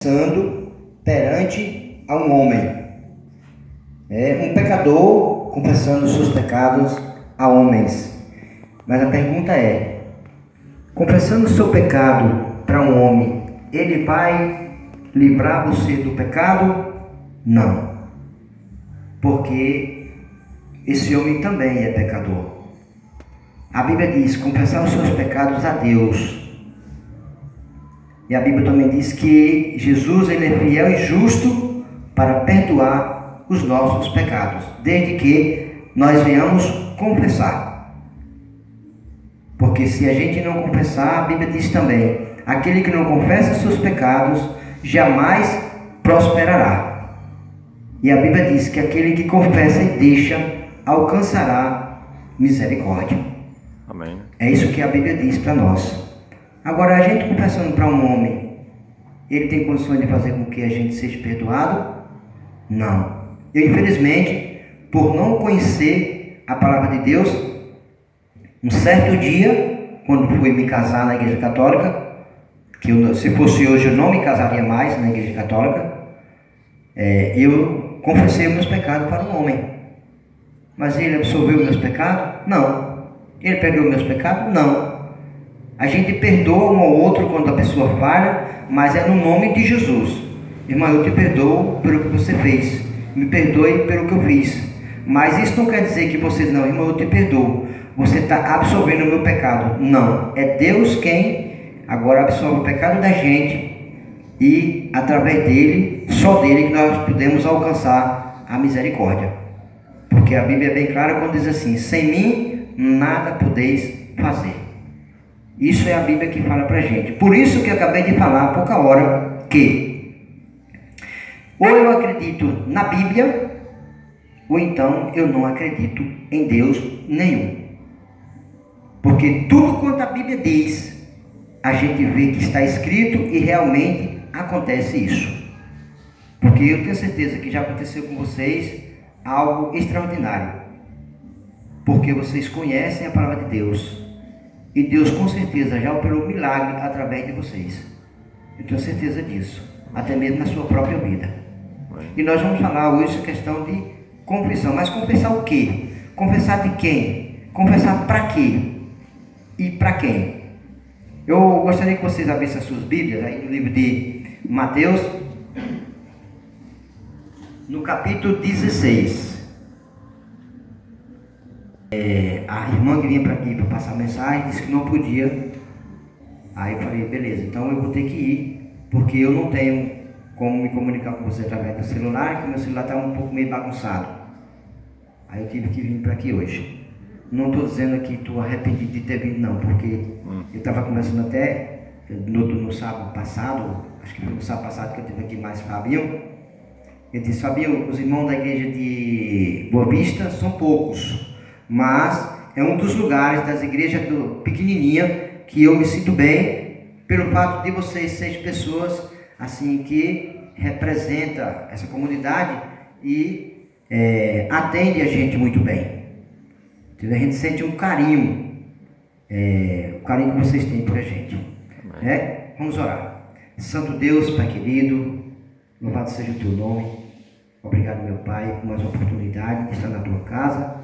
confessando perante a um homem. Um pecador confessando os seus pecados a homens. Mas a pergunta é: confessando o seu pecado para um homem, ele vai livrar você do pecado? Não. Porque esse homem também é pecador. A Bíblia diz: confessar os seus pecados a Deus. E a Bíblia também diz que Jesus ele é fiel e justo para perdoar os nossos pecados, desde que nós venhamos confessar. Porque se a gente não confessar, a Bíblia diz também: aquele que não confessa os seus pecados jamais prosperará. E a Bíblia diz que aquele que confessa e deixa alcançará misericórdia. Amém. É isso que a Bíblia diz para nós. Agora, a gente confessando para um homem, ele tem condições de fazer com que a gente seja perdoado? Não. Eu, infelizmente, por não conhecer a palavra de Deus, um certo dia, quando fui me casar na igreja católica, se fosse hoje eu não me casaria mais na igreja católica, eu confessei os meus pecados para um homem. Mas ele absolveu meus pecados? Não. Ele perdoou meus pecados? Não. A gente perdoa um ao outro quando a pessoa falha, mas é no nome de Jesus. Irmão, eu te perdoo pelo que você fez. Me perdoe pelo que eu fiz. Mas isso não quer dizer que você não, irmão, eu te perdoo. Você está absolvendo o meu pecado. Não. É Deus quem agora absolve o pecado da gente. E através dele, só dele, que nós podemos alcançar a misericórdia. Porque a Bíblia é bem clara quando diz assim: sem mim nada podeis fazer. Isso é a Bíblia que fala pra gente. Por isso que eu acabei de falar há pouca hora que ou eu acredito na Bíblia, ou então eu não acredito em Deus nenhum. Porque tudo quanto a Bíblia diz, a gente vê que está escrito e realmente acontece isso. Porque eu tenho certeza que já aconteceu com vocês algo extraordinário. Porque vocês conhecem a palavra de Deus. E Deus com certeza já operou milagre através de vocês. Eu tenho certeza disso. Até mesmo na sua própria vida. E nós vamos falar hoje a questão de confissão. Mas confessar o quê? Confessar de quem? Confessar para quê? E para quem? Eu gostaria que vocês abrissem as suas Bíblias aí no livro de Mateus, no capítulo 16. A irmã que vinha para aqui para passar a mensagem disse que não podia. Aí eu falei: beleza, então eu vou ter que ir, porque eu não tenho como me comunicar com você através do celular, que meu celular está um pouco meio bagunçado. Aí eu tive que vir para aqui hoje. Não estou dizendo que estou arrependido de ter vindo, não, porque eu estava conversando até no sábado passado, acho que foi no sábado passado que eu tive aqui mais Fabinho. Eu disse: Fabinho, os irmãos da igreja de Boa Vista são poucos, mas é um dos lugares das igrejas pequenininha que eu me sinto bem, pelo fato de vocês serem pessoas assim que representa essa comunidade e atende a gente muito bem. Então, a gente sente um carinho, o carinho que vocês têm por a gente. Vamos orar. Santo Deus, Pai querido, louvado seja o teu nome. Obrigado, meu Pai, por mais uma oportunidade de estar na tua casa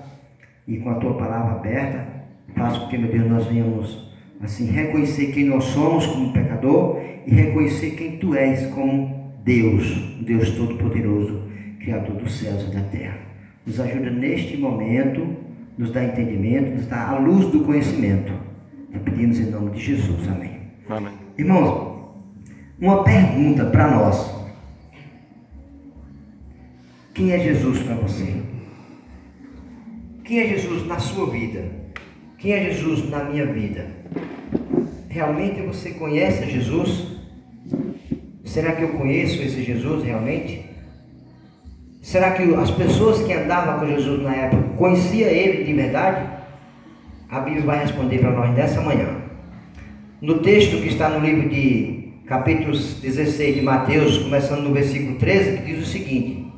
e com a tua palavra aberta. Faça com que, meu Deus, nós venhamos assim reconhecer quem nós somos como pecador e reconhecer quem tu és como Deus, Deus Todo-Poderoso, Criador dos céus e da terra. Nos ajuda neste momento, nos dá entendimento, nos dá a luz do conhecimento. E pedimos em nome de Jesus. Amém. Amém. Irmãos, uma pergunta para nós. Quem é Jesus para você? Quem é Jesus na sua vida? Quem é Jesus na minha vida? Realmente você conhece Jesus? Será que eu conheço esse Jesus realmente? Será que as pessoas que andavam com Jesus na época conheciam ele de verdade? A Bíblia vai responder para nós nessa manhã. No texto que está no livro de capítulo 16 de Mateus, começando no versículo 13, que diz o seguinte: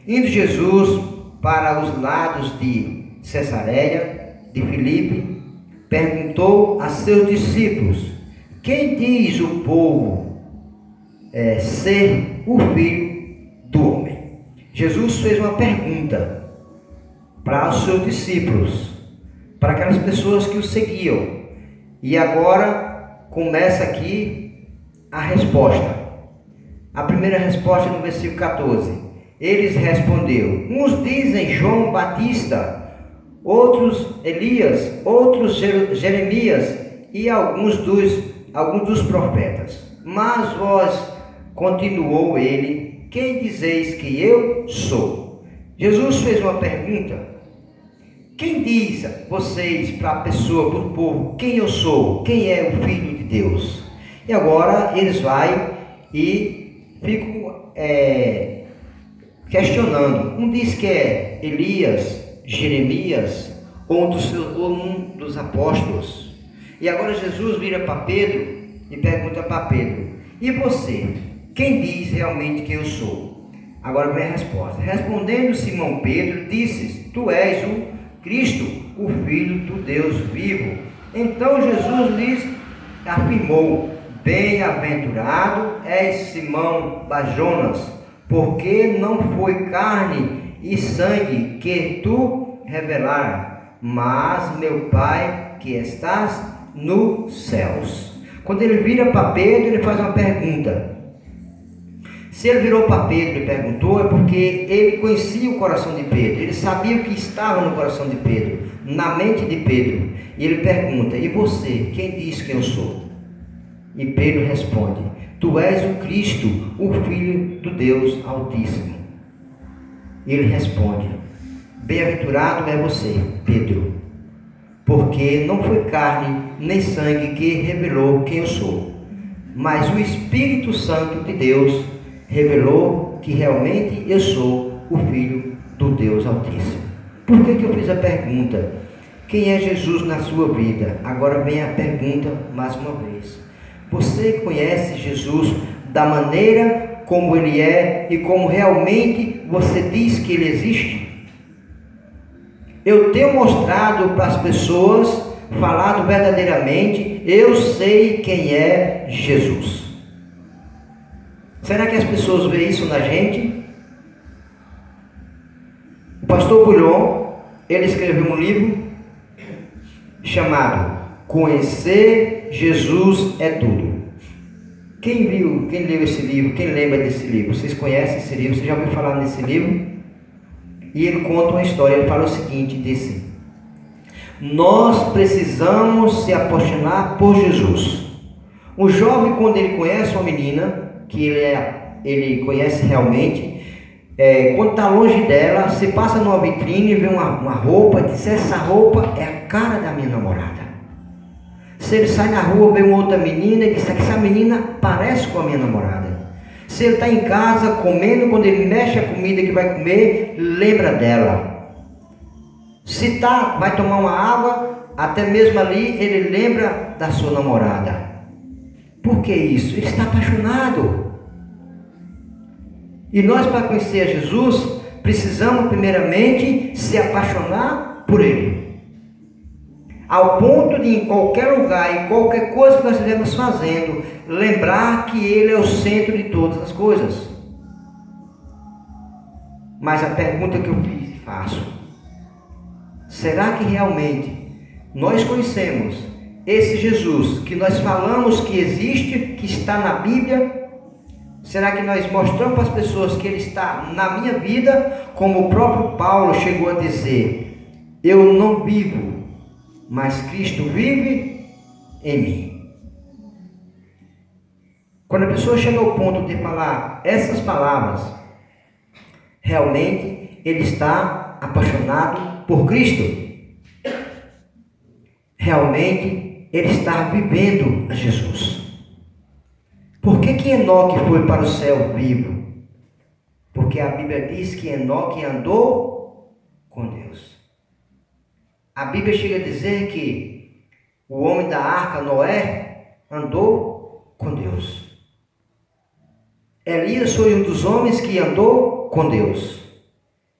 indo Jesus para os lados de Cesareia de Filipe, perguntou a seus discípulos: quem diz o povo ser o Filho do Homem. Jesus fez uma pergunta para os seus discípulos, para aquelas pessoas que o seguiam. E agora começa aqui a resposta. A primeira resposta no versículo 14. Eles respondeu: uns dizem João Batista, outros Elias, outros Jeremias e alguns dos profetas. Mas vós, continuou ele, quem dizeis que eu sou? Jesus fez uma pergunta. Quem diz vocês para a pessoa, para o povo, quem eu sou? Quem é o Filho de Deus? E agora eles vão e ficam questionando. Um diz que é Elias, Jeremias ou um dos apóstolos. E agora Jesus vira para Pedro e pergunta para Pedro: e você? Quem diz realmente que eu sou? Agora vem a resposta. Respondendo Simão Pedro, disse: tu és o Cristo, o Filho do Deus vivo. Então Jesus lhes afirmou: bem-aventurado és Simão Bar-Jonas, porque não foi carne e sangue que tu revelaram, mas meu Pai que estás nos céus. Quando ele vira para Pedro, ele faz uma pergunta. Se ele virou para Pedro e perguntou, é porque ele conhecia o coração de Pedro. Ele sabia o que estava no coração de Pedro, na mente de Pedro. E ele pergunta: e você, quem diz que eu sou? E Pedro responde: tu és o Cristo, o Filho do Deus Altíssimo. E ele responde: bem-aventurado é você, Pedro, porque não foi carne nem sangue que revelou quem eu sou, mas o Espírito Santo de Deus revelou que realmente eu sou o Filho do Deus Altíssimo. Por que eu fiz a pergunta? Quem é Jesus na sua vida? Agora vem a pergunta mais uma vez. Você conhece Jesus da maneira como ele é e como realmente você diz que ele existe? Eu tenho mostrado para as pessoas, falado verdadeiramente, eu sei quem é Jesus. Será que as pessoas veem isso na gente? O pastor Bulhon, ele escreveu um livro chamado Conhecer Jesus é Tudo. Quem leu esse livro? Quem lembra desse livro? Vocês conhecem esse livro? Você já ouviu falar nesse livro? E ele conta uma história, ele fala o seguinte, disse: nós precisamos se apaixonar por Jesus. O jovem, quando ele conhece uma menina, que ele conhece realmente, quando está longe dela, se passa numa vitrine e vê uma roupa, diz: essa roupa é a cara da minha namorada. Se ele sai na rua, vê uma outra menina e diz: essa menina parece com a minha namorada. Se ele está em casa comendo, quando ele mexe a comida que vai comer, lembra dela. Se vai tomar uma água, até mesmo ali ele lembra da sua namorada. Por que isso? Ele está apaixonado. E nós, para conhecer a Jesus, precisamos primeiramente se apaixonar por Ele. Ao ponto de, em qualquer lugar, em qualquer coisa que nós estivermos fazendo, lembrar que Ele é o centro de todas as coisas. Mas a pergunta que eu fiz e faço: será que realmente nós conhecemos esse Jesus que nós falamos que existe, que está na Bíblia? Será que nós mostramos para as pessoas que Ele está na minha vida, como o próprio Paulo chegou a dizer: eu não vivo, mas Cristo vive em mim? Quando a pessoa chega ao ponto de falar essas palavras, realmente ele está apaixonado por Cristo. Realmente ele está vivendo a Jesus. Por que Enoque foi para o céu vivo? Porque a Bíblia diz que Enoque andou com Deus. A Bíblia chega a dizer que o homem da arca, Noé, andou com Deus. Elias foi um dos homens que andou com Deus.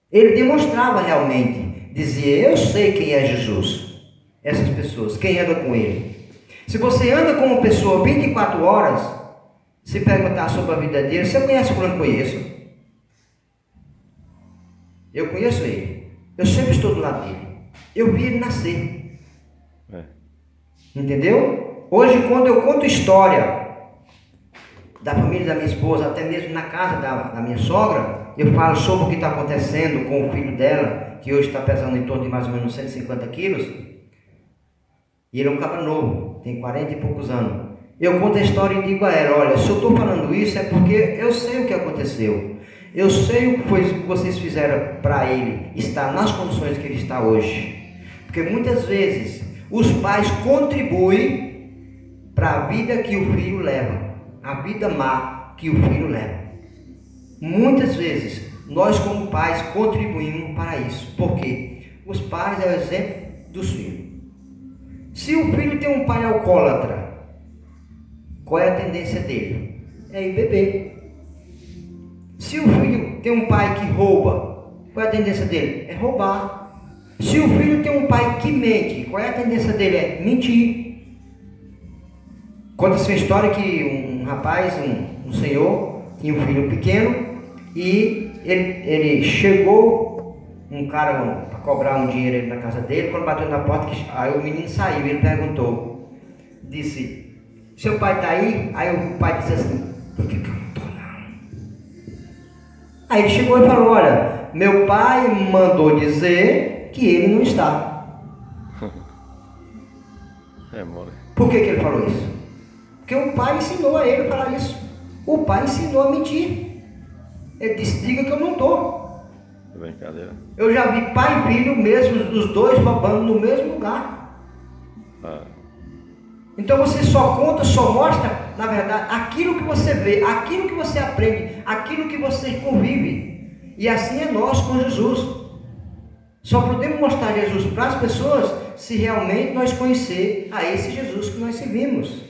Ele demonstrava realmente, dizia: eu sei quem é Jesus. Essas pessoas, quem anda com Ele. Se você anda com uma pessoa 24 horas, Se perguntar sobre a vida dele, você conhece o fulano? Conheço. Eu conheço ele. Eu sempre estou do lado dele. Eu vi ele nascer. Entendeu? Hoje, quando eu conto história da família da minha esposa, até mesmo na casa da minha sogra, eu falo sobre o que está acontecendo com o filho dela, que hoje está pesando em torno de mais ou menos 150 quilos. E ele é um cabra novo, tem 40 e poucos anos. Eu conto a história e digo a ela: olha, se eu estou falando isso é porque eu sei o que aconteceu. Eu sei o que foi que vocês fizeram para ele estar nas condições que ele está hoje. Porque muitas vezes os pais contribuem para a vida que o filho leva, a vida má que o filho leva. Muitas vezes nós como pais contribuímos para isso. Por quê? Os pais é o exemplo dos filhos. Se o filho tem um pai alcoólatra, qual é a tendência dele? É ir beber. Se o filho tem um pai que rouba, qual é a tendência dele? É roubar. Se o filho tem um pai que mente, qual é a tendência dele? É mentir. Conta-se uma história que um rapaz, um senhor, tinha um filho pequeno e ele chegou, um cara para cobrar um dinheiro na casa dele. Quando bateu na porta, aí o menino saiu e ele perguntou, disse: seu pai está aí? Aí o pai disse assim: por que eu não estou não? Aí ele chegou e falou: olha, meu pai mandou dizer que ele não está. Por que ele falou isso? Porque o pai ensinou a ele a falar isso. O pai ensinou a mentir. Ele disse: diga que eu não estou. Brincadeira. Eu já vi pai e filho mesmo, os dois roubando no mesmo lugar. Então você só conta, só mostra, na verdade, aquilo que você vê, aquilo que você aprende, aquilo que você convive. E assim é nós com Jesus. Só podemos mostrar Jesus para as pessoas se realmente nós conhecer a esse Jesus que nós servimos.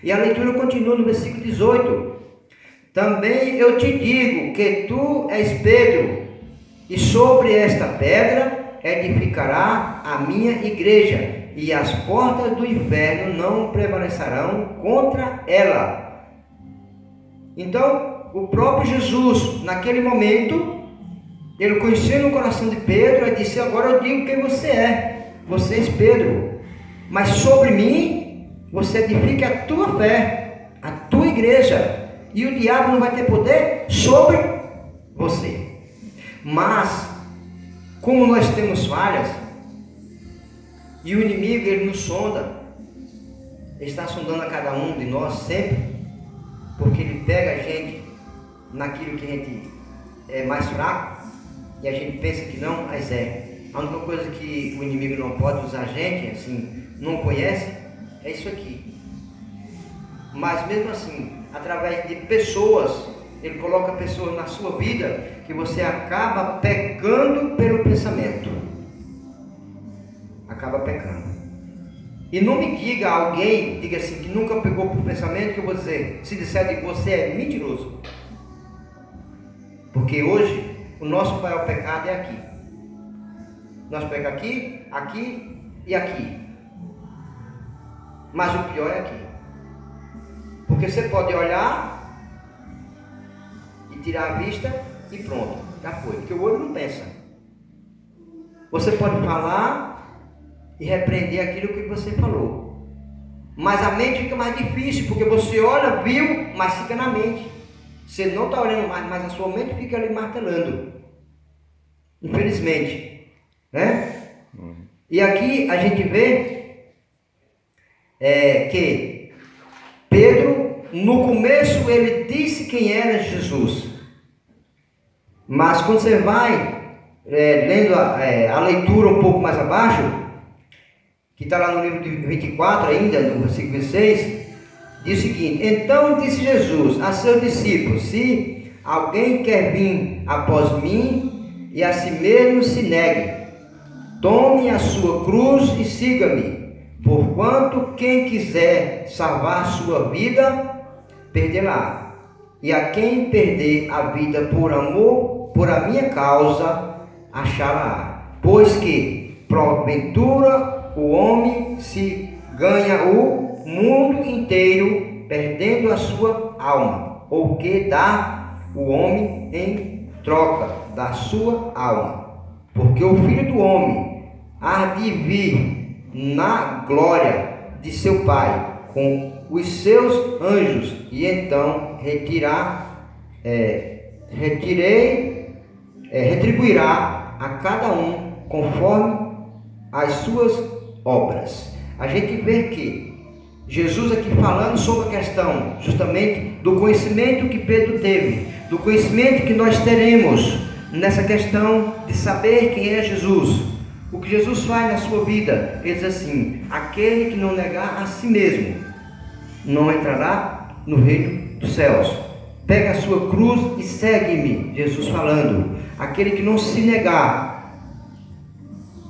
E a leitura continua no versículo 18. Também eu te digo que tu és Pedro, e sobre esta pedra edificará a minha igreja, e as portas do inferno não prevalecerão contra ela. Então, o próprio Jesus, naquele momento, ele conheceu no coração de Pedro e disse: agora eu digo quem você é. Você és Pedro, mas sobre mim você edifica a tua fé, a tua igreja, e o diabo não vai ter poder sobre você. Mas, como nós temos falhas, e o inimigo ele nos sonda, ele está sondando a cada um de nós sempre, porque ele pega a gente naquilo que a gente é mais fraco, e a gente pensa que não, mas é. A única coisa que o inimigo não pode usar a gente, assim, não conhece, é isso aqui. Mas mesmo assim, através de pessoas, ele coloca pessoas na sua vida que você acaba pecando pelo pensamento. Acaba pecando. E não me diga alguém, diga assim, que nunca pegou por pensamento, que eu vou dizer, se disser que você é mentiroso. Porque hoje, o nosso maior pecado é aqui. Nós pecamos aqui, aqui e aqui. Mas o pior é aqui. Porque você pode olhar e tirar a vista e pronto, já foi. Porque o olho não pensa. Você pode falar e repreender aquilo que você falou. Mas a mente fica mais difícil, porque você olha, viu, mas fica na mente. Você não está olhando mais, mas a sua mente fica ali martelando. Infelizmente. Né? E aqui a gente vê que Pedro, no começo, ele disse quem era Jesus. Mas quando você vai lendo a leitura um pouco mais abaixo, que está lá no livro de 24 ainda, no versículo 26, diz o seguinte: então disse Jesus a seus discípulos: se alguém quer vir após mim, e a si mesmo se negue, tome a sua cruz e siga-me. Porquanto quem quiser salvar sua vida, perdê-la. E a quem perder a vida por amor, por a minha causa, achá-la. Pois que, porventura, o homem se ganha o mundo inteiro, perdendo a sua alma, ou que dá o homem em troca da sua alma. Porque o Filho do Homem há de vir na glória de seu Pai com os seus anjos, e então retribuirá a cada um conforme as suas obras. A gente vê que Jesus aqui falando sobre a questão justamente do conhecimento que Pedro teve, do conhecimento que nós teremos nessa questão de saber quem é Jesus. O que Jesus faz na sua vida, ele diz assim: aquele que não negar a si mesmo não entrará no reino dos céus. Pega a sua cruz e segue-me. Jesus falando: aquele que não se negar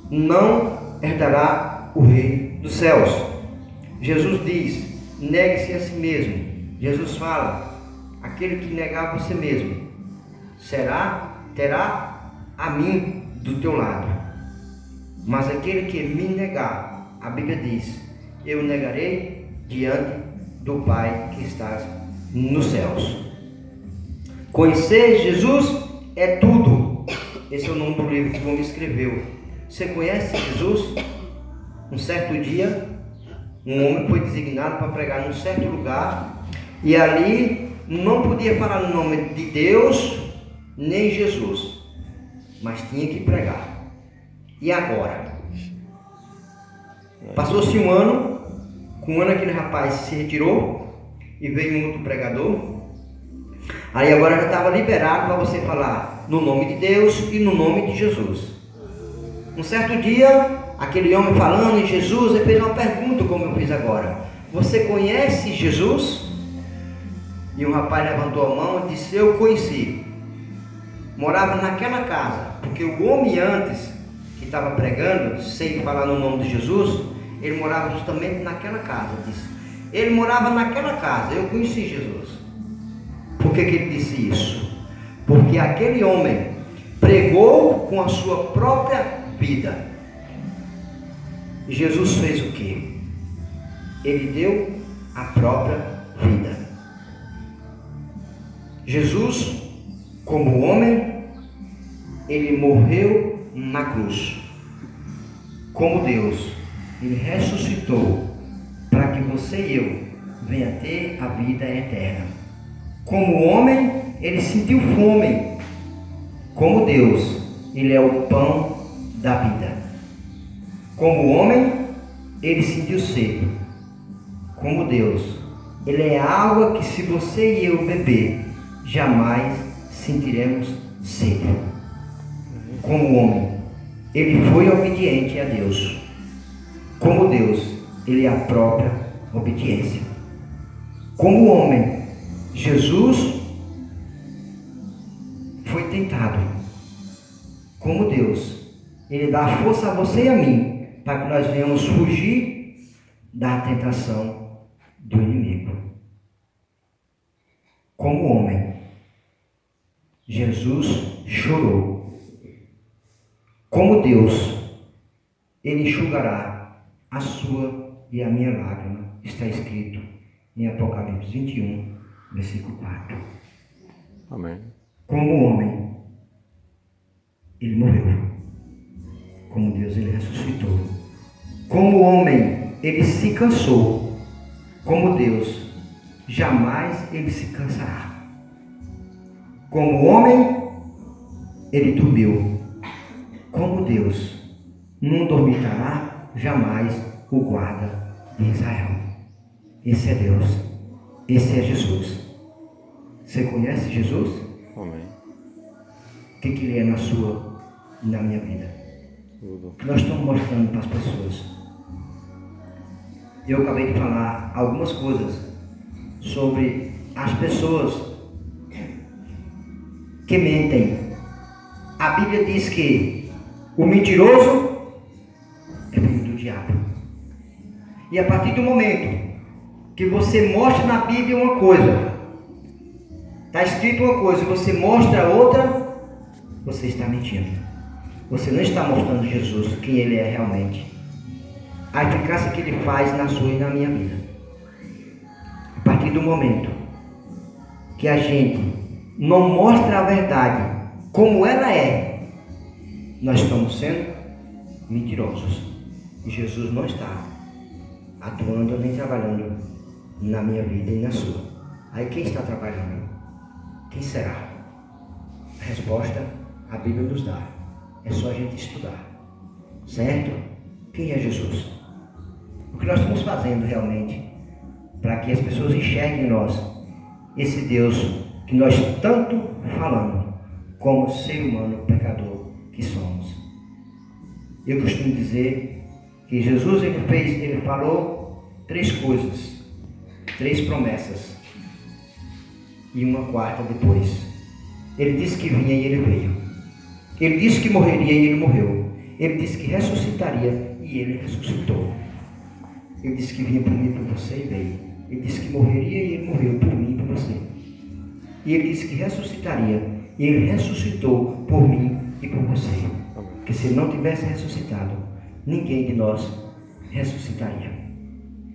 não herdará o reino dos céus. Jesus diz: negue-se a si mesmo. Jesus fala: aquele que negar você mesmo terá a mim do teu lado. Mas aquele que me negar, a Bíblia diz: eu negarei diante do Pai que estás nos céus. Conhecer Jesus é tudo. Esse é o nome do livro que o homem escreveu. Você conhece Jesus? Um certo dia, um homem foi designado para pregar num certo lugar, e ali não podia falar no nome de Deus nem Jesus, mas tinha que pregar. E agora? Passou-se um ano, com um ano aquele rapaz se retirou e veio um outro pregador. Aí agora já estava liberado para você falar no nome de Deus e no nome de Jesus. Um certo dia, aquele homem falando em Jesus, ele fez uma pergunta como eu fiz agora: você conhece Jesus? E um rapaz levantou a mão e disse: eu conheci. Morava naquela casa, porque o homem antes que estava pregando, sem falar no nome de Jesus, ele morava justamente naquela casa. Disse: ele morava naquela casa, eu conheci Jesus. Por que ele disse isso? Porque aquele homem pregou com a sua própria vida. E Jesus fez o quê? Ele deu a própria vida. Jesus, como homem, ele morreu na cruz. Como Deus, ele ressuscitou para que você e eu venha ter a vida eterna. Como homem, ele sentiu fome. Como Deus, ele é o pão da vida. Como homem, ele sentiu sede. Como Deus, ele é água que, se você e eu beber, jamais sentiremos sede. Como homem, ele foi obediente a Deus. Como Deus, ele é a própria obediência. Como homem, Jesus foi tentado. Como Deus, ele dá força a você e a mim para que nós venhamos fugir da tentação do inimigo. Como homem, Jesus chorou. Como Deus, ele enxugará a sua e a minha lágrima. Está escrito em Apocalipse 21, versículo 4. Amém. Como homem, ele morreu. Como Deus, ele ressuscitou. Como homem, ele se cansou. Como Deus, jamais ele se cansará. Como homem, ele dormiu. Como Deus, não dormitará jamais o guarda de Israel. Esse é Deus. Esse é Jesus. Você conhece Jesus? Amém. O que ele é na sua e na minha vida? Tudo. Nós estamos mostrando para as pessoas. Eu acabei de falar algumas coisas sobre as pessoas que mentem. A Bíblia diz que o mentiroso é filho do diabo. E a partir do momento que você mostra na Bíblia uma coisa, está escrito uma coisa, e você mostra outra, você está mentindo. Você não está mostrando Jesus, quem ele é realmente. A eficácia que ele faz na sua e na minha vida. A partir do momento que a gente não mostra a verdade como ela é, nós estamos sendo mentirosos. E Jesus não está atuando nem trabalhando na minha vida e na sua. Aí quem está trabalhando? Quem será? A resposta a Bíblia nos dá. É só a gente estudar. Certo? Quem é Jesus? O que nós estamos fazendo realmente para que as pessoas enxerguem em nós esse Deus que nós tanto falamos como ser humano pecador que somos. Eu costumo dizer que Jesus ele falou 3 coisas, 3 promessas e uma quarta depois. Ele disse que vinha e ele veio. Ele disse que morreria e ele morreu. Ele disse que ressuscitaria e ele ressuscitou. Ele disse que vinha por mim e por você e veio. Ele disse que morreria e ele morreu por mim e por você. E ele disse que ressuscitaria e ele ressuscitou por mim e por você. Porque se ele não tivesse ressuscitado, ninguém de nós ressuscitaria.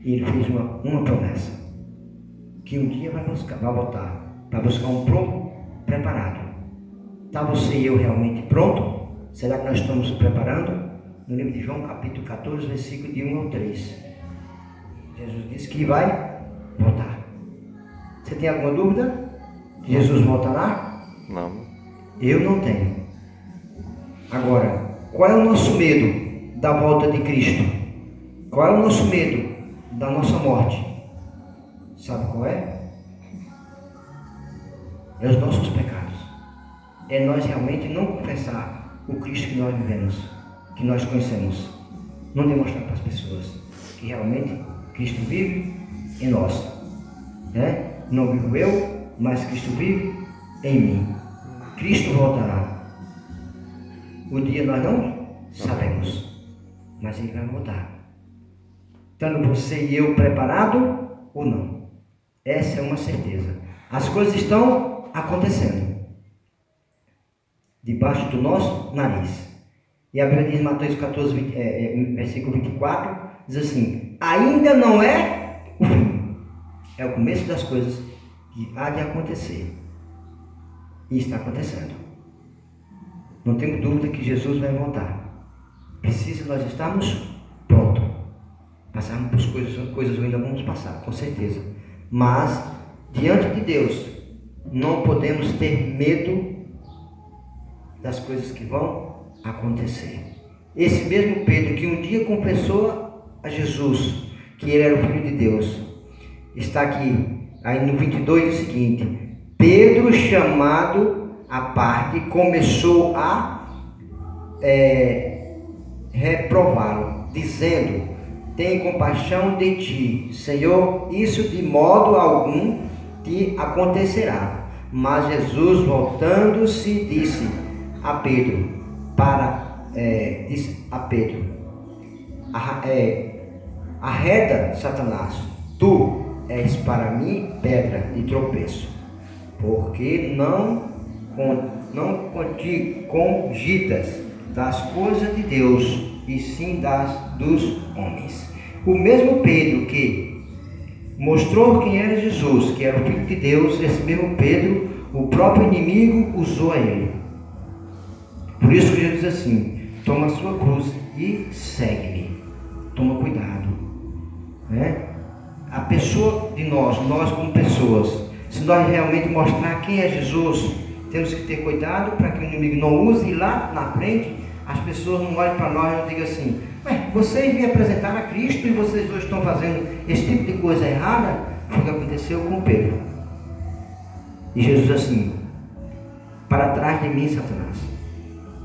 E ele fez uma promessa, que um dia vai voltar para buscar um pronto preparado. Está você e eu realmente pronto? Será que nós estamos preparando? No livro de João, capítulo 14, versículo de 1 ao 3. Jesus disse que vai voltar. Você tem alguma dúvida? Jesus voltará? Não. Eu não tenho. Agora, qual é o nosso medo da volta de Cristo? Qual é o nosso medo da nossa morte? Sabe qual é? É os nossos pecados. É nós realmente não confessar o Cristo que nós vivemos, que nós conhecemos. Não demonstrar para as pessoas que realmente Cristo vive em nós. Não vivo eu, mas Cristo vive em mim. Cristo voltará. O dia nós não sabemos, mas Ele vai voltar. Estando você e eu preparado ou não? Essa é uma certeza. As coisas estão acontecendo debaixo do nosso nariz. E a Bíblia diz, Mateus 14, versículo 24, diz assim: ainda não é o fim, é o começo das coisas que há de acontecer. E está acontecendo. Não temos dúvida que Jesus vai voltar. Precisa nós estarmos prontos. Passarmos por coisas ainda vamos passar, com certeza. Mas, diante de Deus, não podemos ter medo das coisas que vão acontecer. Esse mesmo Pedro que um dia confessou a Jesus que ele era o Filho de Deus, está aqui, aí no 22 o seguinte: Pedro, chamado à parte, começou a reprová-lo, dizendo: tem compaixão de ti, Senhor, isso de modo algum te acontecerá. Mas Jesus, voltando-se, disse a Pedro, arreda, Satanás, tu és para mim pedra de tropeço, porque não cogitas das coisas de Deus, e sim dos homens. O mesmo Pedro que mostrou quem era Jesus, que era o Filho de Deus, esse mesmo Pedro, o próprio inimigo usou a ele. Por isso que Jesus diz assim: toma a sua cruz e segue-me. Toma cuidado. A pessoa de nós como pessoas, se nós realmente mostrar quem é Jesus, temos que ter cuidado para que o inimigo não use, e lá na frente as pessoas não olhem para nós e não digam assim: vocês me apresentaram a Cristo e vocês hoje estão fazendo esse tipo de coisa errada. Foi o que aconteceu com Pedro. E Jesus assim: para trás de mim, Satanás.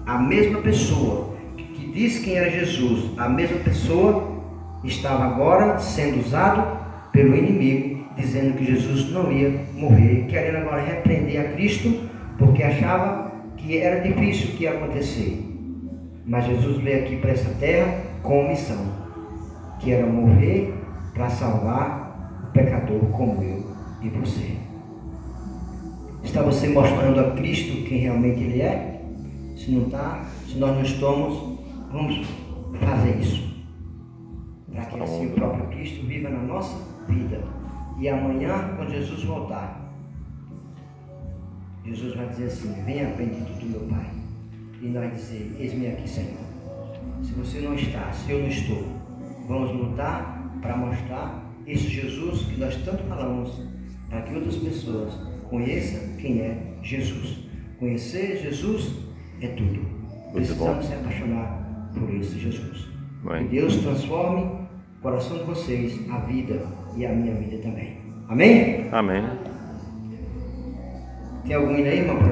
A mesma pessoa que disse quem era Jesus, a mesma pessoa estava agora sendo usado pelo inimigo, dizendo que Jesus não ia morrer, querendo agora repreender a Cristo, porque achava que era difícil o que ia acontecer. Mas Jesus veio aqui para essa terra com uma missão, que era morrer para salvar o pecador como eu e você. Está você mostrando a Cristo quem realmente Ele é? Se não está, se nós não estamos, vamos fazer isso, para que assim o próprio Cristo viva na nossa vida. E amanhã, quando Jesus voltar, Jesus vai dizer assim: venha bendito do meu Pai. E nós vai dizer: eis-me aqui, Senhor. Se você não está, se eu não estou, vamos lutar para mostrar esse Jesus que nós tanto falamos, para que outras pessoas conheçam quem é Jesus. Conhecer Jesus é tudo. Precisamos se apaixonar por esse Jesus. Bem. Que Deus transforme o coração de vocês, a vida e a minha vida também. Amém? Amém. Tem algum aí, irmão?